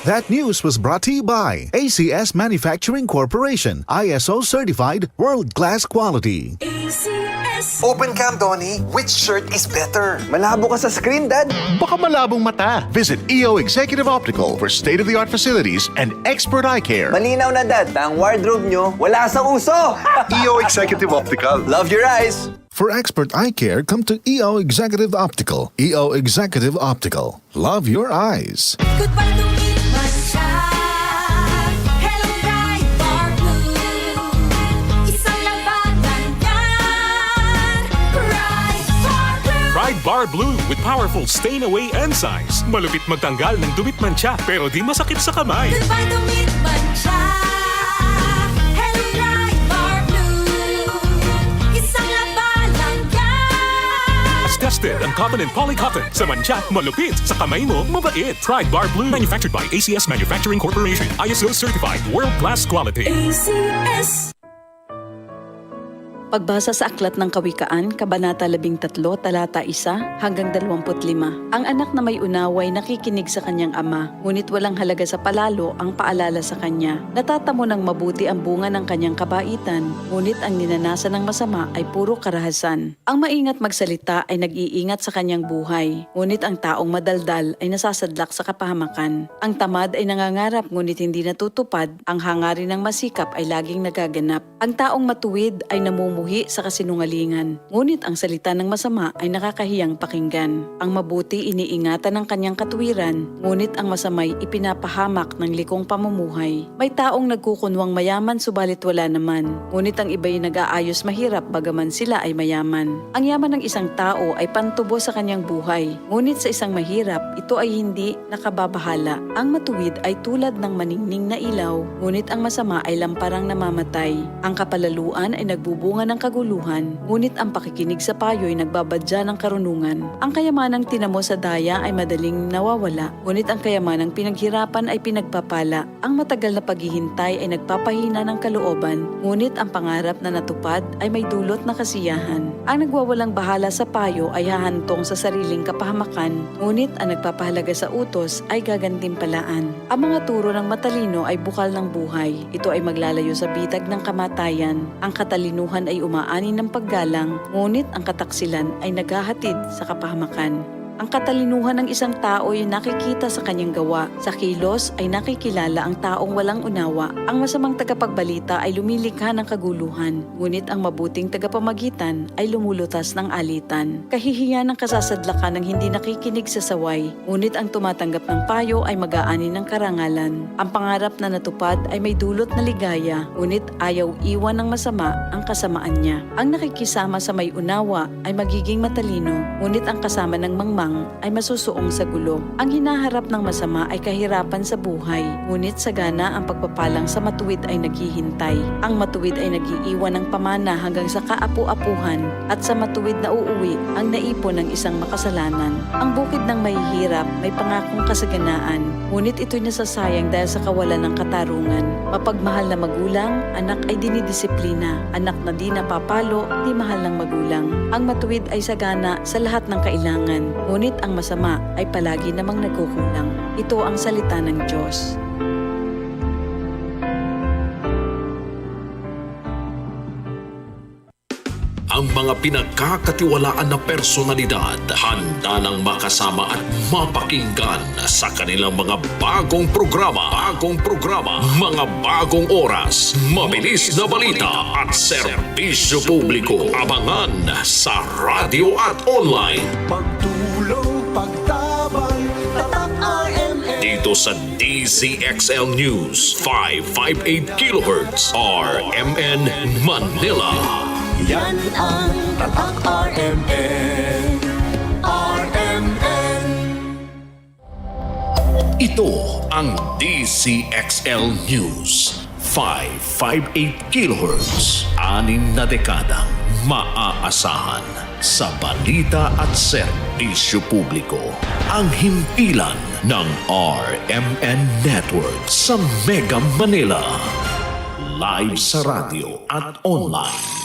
That news was brought to you by ACS Manufacturing Corporation, ISO certified world-class quality. Open cam, Donnie. Which shirt is better? Malabo ka sa screen, Dad. Baka malabong mata. Visit EO Executive Optical for state-of-the-art facilities and expert eye care. Malinaw na, Dad. Ang wardrobe nyo, wala sa uso. EO Executive Optical. Love your eyes. For expert eye care, come to EO Executive Optical. EO Executive Optical. Love your eyes. Goodbye to me, Mancha. Hello, bright bar blue. Isang labanan yan. Bright bar blue. Pride Bar Blue with powerful stain-away enzymes. Malupit magtanggal ng dumit mancha pero di masakit sa kamay. Goodbye to me, Mancha. Hello, bright bar blue. Isang labanan yan. As tested ang cotton and polycotton. Sa mancha, malupit. Sa kamay mo, mabait. Pride Bar Blue. Manufactured by ACS Manufacturing Corporation. ISO certified. World-class quality. ACS. Pagbasa sa Aklat ng Kawikaan, Kabanata 13, Talata 1 hanggang 25. Ang anak na may unaway nakikinig sa kanyang ama, ngunit walang halaga sa palalo ang paalala sa kanya. Natatamo ng mabuti ang bunga ng kanyang kabaitan, ngunit ang ninanasan ng masama ay puro karahasan. Ang maingat magsalita ay nag-iingat sa kanyang buhay, ngunit ang taong madaldal ay nasasadlak sa kapahamakan. Ang tamad ay nangangarap ngunit hindi natutupad, ang hangarin ng masikap ay laging nagaganap. Ang taong matuwid ay namumuhay sa kasinungalingan, ngunit ang salita ng masama ay nakakahiyang pakinggan. Ang mabuti iniingatan ng kanyang katuwiran, ngunit ang masamay ipinapahamak ng likong pamumuhay. May taong nagkukunwang mayaman subalit wala naman, ngunit ang iba'y nag-aayos mahirap bagaman sila ay mayaman. Ang yaman ng isang tao ay pantubo sa kanyang buhay, ngunit sa isang mahirap, ito ay hindi nakababahala. Ang matuwid ay tulad ng maningning na ilaw, ngunit ang masama ay lamparang namamatay. Ang kapalaluan ay nagbubunga ng kaguluhan, ngunit ang pakikinig sa payo ay nagbabadya ng karunungan. Ang kayamanang tinamo sa daya ay madaling nawawala, ngunit ang kayamanang pinaghirapan ay pinagpapala. Ang matagal na paghihintay ay nagpapahina ng kalooban, ngunit ang pangarap na natupad ay may dulot na kasiyahan. Ang nagwawalang bahala sa payo ay hahantong sa sariling kapahamakan, ngunit ang nagpapahalaga sa utos ay gagantimpalaan. Ang mga turo ng matalino ay bukal ng buhay. Ito ay maglalayo sa bitag ng kamatayan. Ang katalinuhan ay umaani ng paggalang, ngunit ang kataksilan ay naghahatid sa kapahamakan. Ang katalinuhan ng isang tao ay nakikita sa kanyang gawa. Sa kilos ay nakikilala ang taong walang unawa. Ang masamang tagapagbalita ay lumilikha ng kaguluhan, ngunit ang mabuting tagapamagitan ay lumulutas ng alitan. Kahihiyan ng kasasadlakan ng hindi nakikinig sa saway, ngunit ang tumatanggap ng payo ay mag-aani ng karangalan. Ang pangarap na natupad ay may dulot na ligaya, ngunit ayaw iwan ng masama ang kasamaan niya. Ang nakikisama sa may unawa ay magiging matalino, ngunit ang kasama ng mangmang ay masusuong sa gulo. Ang hinaharap ng masama ay kahirapan sa buhay, ngunit sagana ang pagpapalang sa matuwid ay naghihintay. Ang matuwid ay nag-iiwan ng pamana hanggang sa kaapu-apuhan, at sa matuwid na uuwi ang naipon ng isang makasalanan. Ang bukid ng mahihirap may pangakong kasaganaan, ngunit ito'y nasasayang dahil sa kawalan ng katarungan. Mapagmahal na magulang, anak ay dinidisiplina. Anak na di napapalo, di mahal ng magulang. Ang matuwid ay sagana sa lahat ng kailangan, ngunit ang masama ay palagi namang nagkukulang. Ito ang salita ng Diyos. Ang mga pinagkakatiwalaan na personalidad handa ng makasama at mapakinggan sa kanilang mga bagong programa, mga bagong oras, mabilis na balita at serbisyo publiko. Abangan sa radyo at online. Pagtulong, pagtabang, tatak RMN. Dito sa DZXL News 558 kHz RMN Manila. Yan ang tatak RMN. RMN. Ito ang DZXL News 558 kHz. 6 na dekadang maaasahan sa balita at serbisyo publiko. Ang himpilan ng RMN Network sa Mega Manila. Live sa radyo at online.